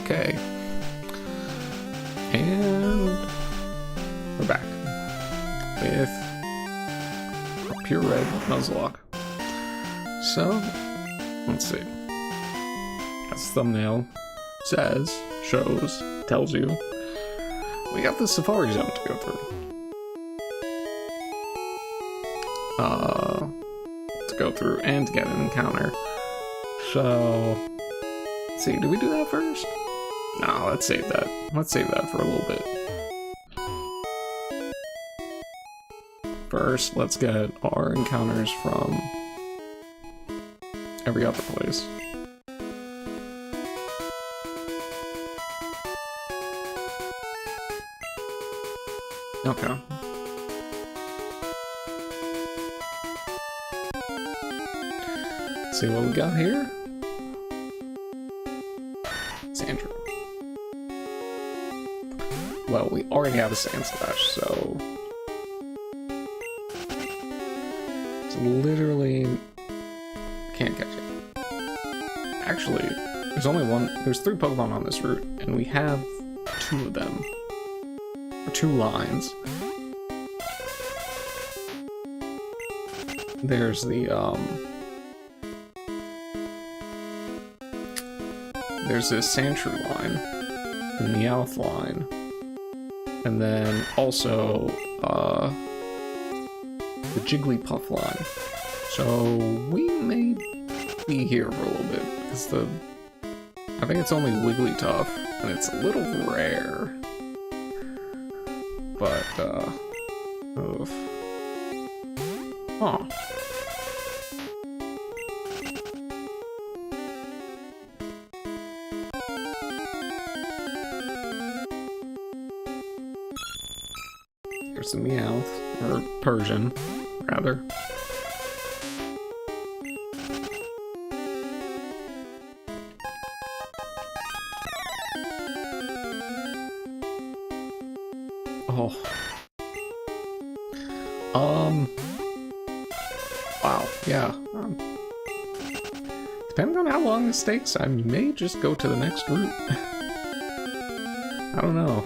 Okay. And we're back with a pure red Nuzlocke. So, let's see. As the thumbnail says, shows, tells you, we got the Safari Zone to go through. And to get an encounter. So, let's see, do we do that first? No, let's save that. Let's save that for a little bit. First, let's get our encounters from every other place. Okay. Let's see what we got here. Sandra. Well, we already have a Sand Slash, so it's literally can't catch it. Actually, there's 3 Pokemon on this route, and we have 2 of them. Or 2 lines. There's the there's this Sandshrew line, the Meowth line, and then also the Jigglypuff line. So we may be here for a little bit, because I think it's only Wigglytuff, and it's a little rare. But, oof. Huh. Here's the Meowth, or Persian, rather. Oh. Wow, yeah. Depending on how long this takes, I may just go to the next route. I don't know.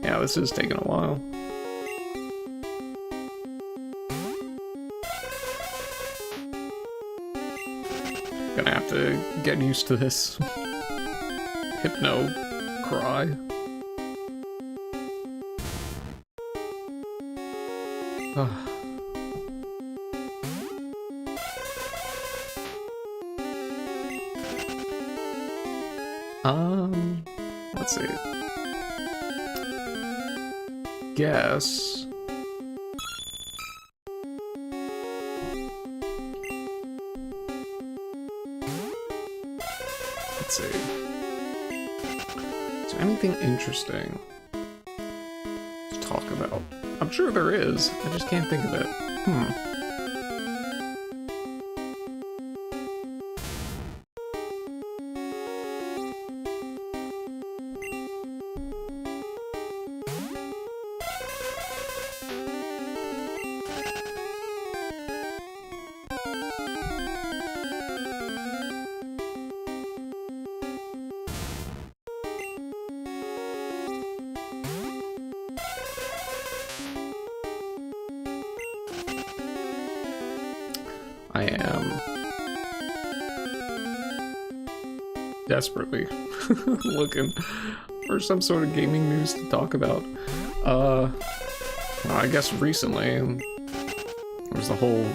Yeah, this is taking a while. Gonna have to get used to this hypno cry. Let's see. Guess. Let's see. Is there anything interesting to talk about? I'm sure there is. I just can't think of it. I am desperately looking for some sort of gaming news to talk about. Well, I guess recently there was the whole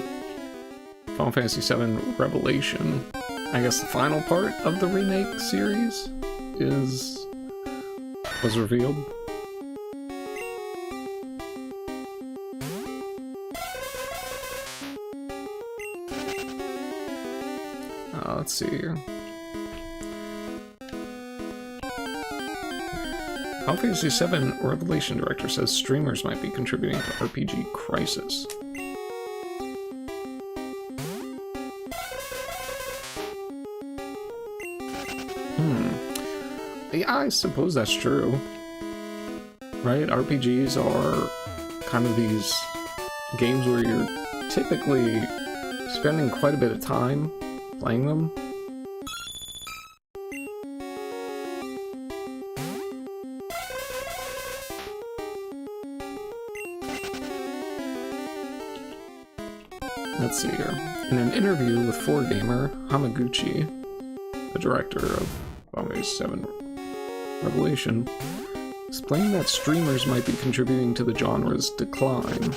Final Fantasy VII Revelation. I guess the final part of the remake series was revealed. Let's see here. Final Fantasy VII Revelation Director says streamers might be contributing to RPG Crisis. Yeah, I suppose that's true. Right? RPGs are kind of these games where you're typically spending quite a bit of time playing them. Let's see here. In an interview with 4Gamer, Hamaguchi, the director of Final 7 Revelation, explained that streamers might be contributing to the genre's decline.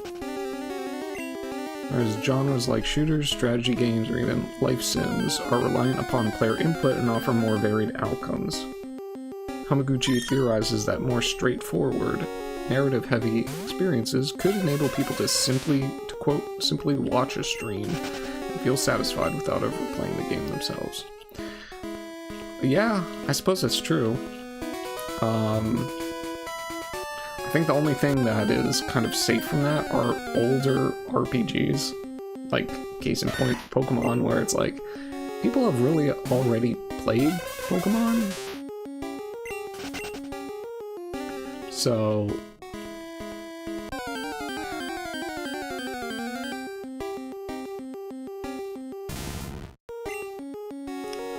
Whereas genres like shooters, strategy games, or even life sims are reliant upon player input and offer more varied outcomes. Hamaguchi theorizes that more straightforward, narrative-heavy experiences could enable people to quote, simply watch a stream and feel satisfied without ever playing the game themselves. Yeah, I suppose that's true. I think the only thing that is kind of safe from that are older RPGs. Like, case in point, Pokemon, where it's like, people have really already played Pokemon. So...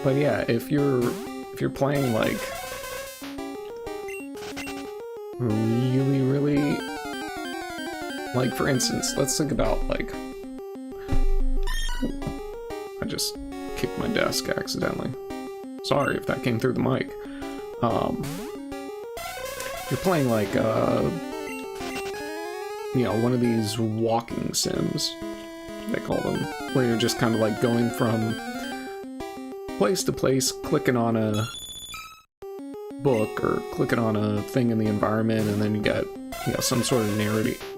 But yeah, if you're playing like really like, for instance, let's think about like, I just kicked my desk accidentally. Sorry if that came through the mic. You're playing like you know, one of these walking sims, they call them, where you're just kind of like going from place to place, clicking on a book or clicking on a thing in the environment, and then you get, you know, some sort of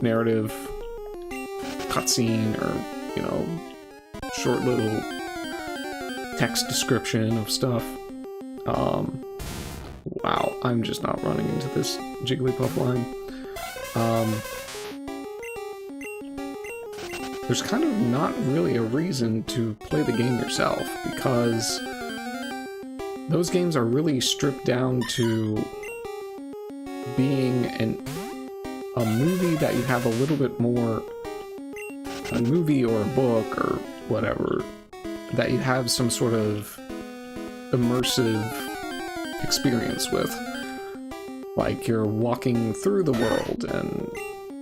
narrative cutscene, or, you know, short little text description of stuff. Wow, I'm just not running into this Jigglypuff line. There's kind of not really a reason to play the game yourself, because those games are really stripped down to being a movie that you have a little bit more, a movie or a book or whatever, that you have some sort of immersive experience with. Like, you're walking through the world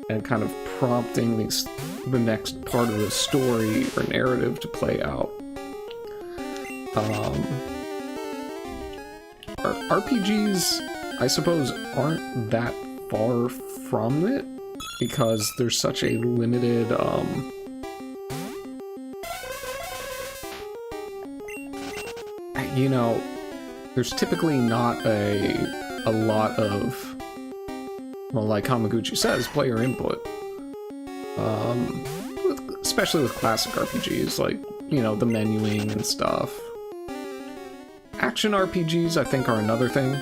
and kind of prompting the next part of the story or narrative to play out. RPGs, I suppose, aren't that far from it, because there's such a limited, you know, there's typically not a lot of, well, like Hamaguchi says, player input. Especially with classic RPGs, like, you know, the menuing and stuff. Action RPGs, I think, are another thing.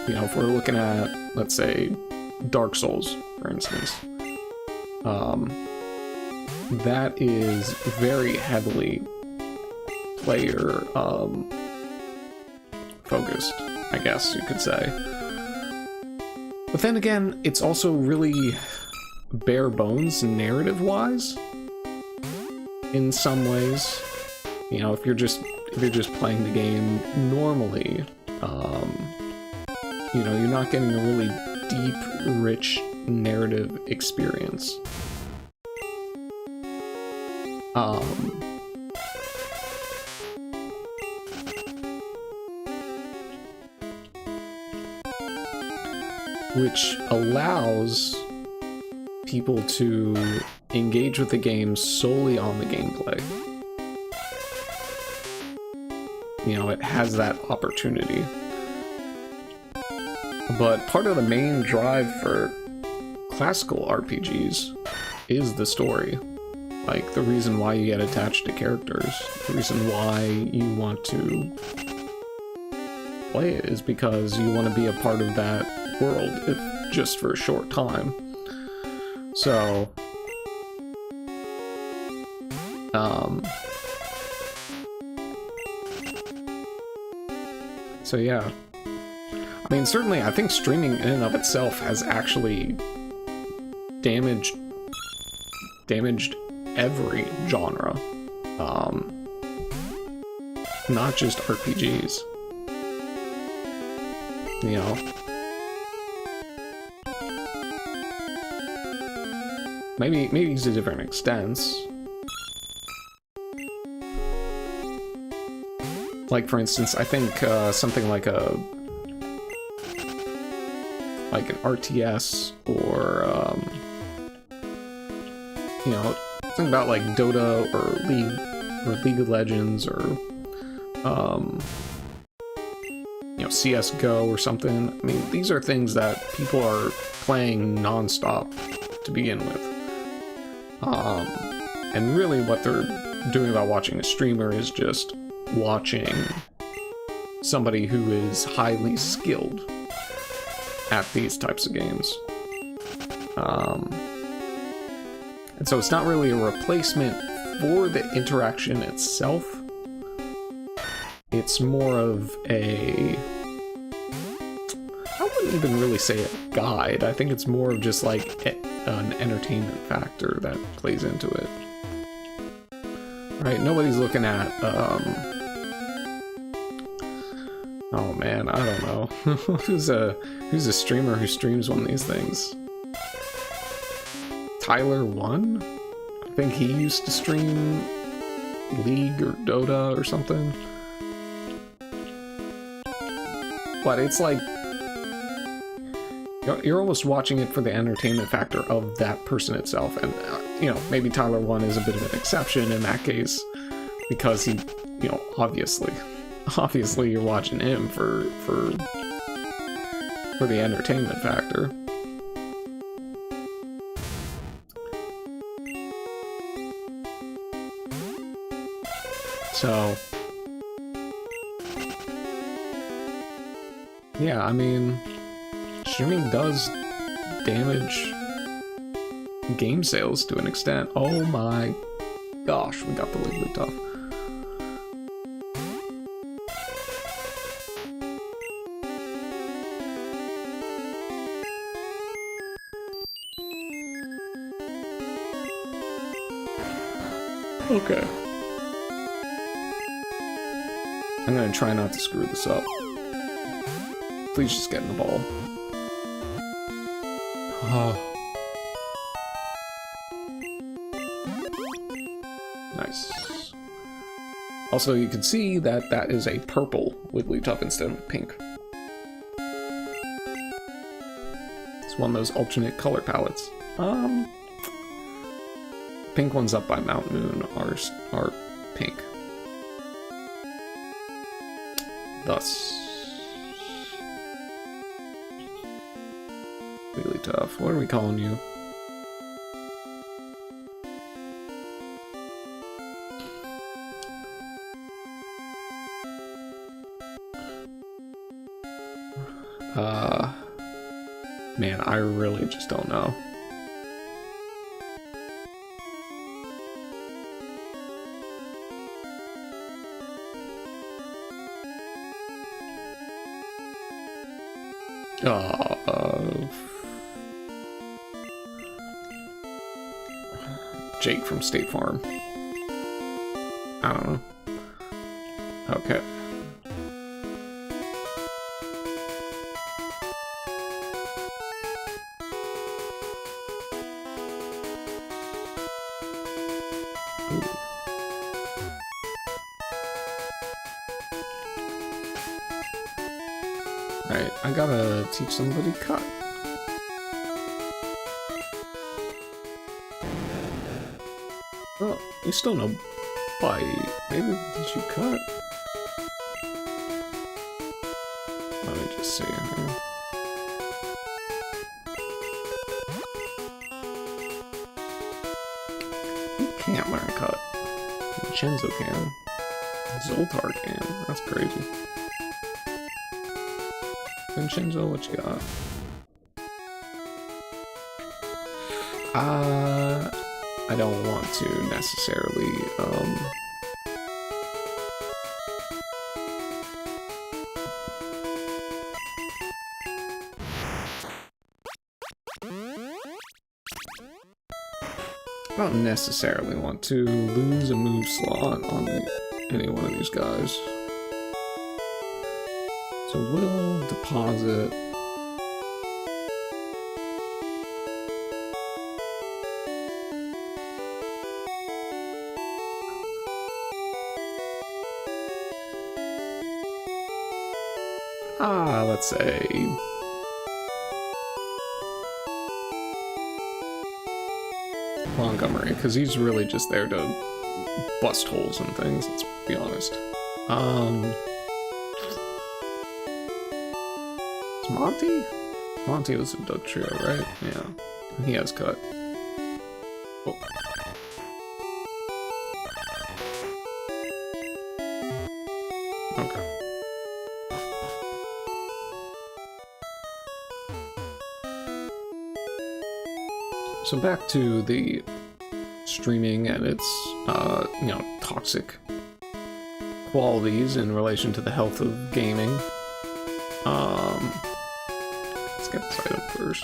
You know, if we're looking at, let's say, Dark Souls, for instance. That is very heavily player focused, I guess you could say. But then again, it's also really bare bones narrative-wise in some ways. You know, if you're just playing the game normally, you know, you're not getting a really deep, rich narrative experience. Which allows people to engage with the game solely on the gameplay. You know, it has that opportunity. But part of the main drive for classical RPGs is the story. Like, the reason why you get attached to characters, the reason why you want to play it is because you want to be a part of that world, if just for a short time. So, so yeah, I mean, certainly, I think streaming in and of itself has actually damaged every genre. Not just RPGs. You know? Maybe to different extents. Like, for instance, I think something like an RTS or you know, something about like Dota or League of Legends or you know, CS:GO or something. I mean, these are things that people are playing non-stop to begin with. And really what they're doing about watching a streamer is just watching somebody who is highly skilled at these types of games. And so it's not really a replacement for the interaction itself. It's more of a... I wouldn't even really say a guide. I think it's more of just like an entertainment factor that plays into it. Right? Nobody's looking at... Oh man, I don't know. Who's a streamer who streams one of these things? Tyler1? I think he used to stream League or Dota or something. But it's like... You're almost watching it for the entertainment factor of that person itself. And, you know, maybe Tyler1 is a bit of an exception in that case. Because he, you know, obviously you're watching him for the entertainment factor. So yeah, I mean, streaming does damage game sales to an extent. Oh my gosh, we got the Wiggly Tough. Okay. I'm gonna try not to screw this up. Please just get in the ball. Oh. Nice. Also, you can see that that is a purple Wigglytuff instead of a pink. It's one of those alternate color palettes. Pink ones up by Mount Moon are pink. Thus. Wigglytuff. What are we calling you? Man, I really just don't know. Jake from State Farm. I don't know. Okay. Right, I gotta teach somebody cut. Oh, you still know bite. Maybe did you cut? Let me just see here. You can't learn cut. Vincenzo can. Zoltar can. That's crazy. Vincenzo, what you got? I don't want to necessarily, don't necessarily want to lose a move slot on any one of these guys. So we'll deposit. Let's say Montgomery, because he's really just there to bust holes and things, let's be honest. Is Monty? Monty was in Doug Trio, right? Yeah. He has cut. Oh. Okay. So back to the streaming and its, you know, toxic qualities in relation to the health of gaming. Let's get this item first.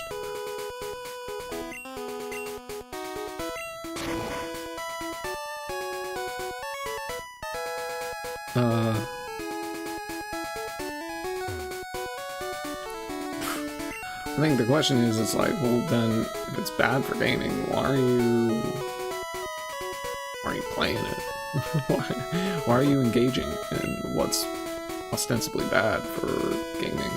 I think the question is, it's like, well, then if it's bad for gaming, why are you playing it? why are you engaging in what's ostensibly bad for gaming?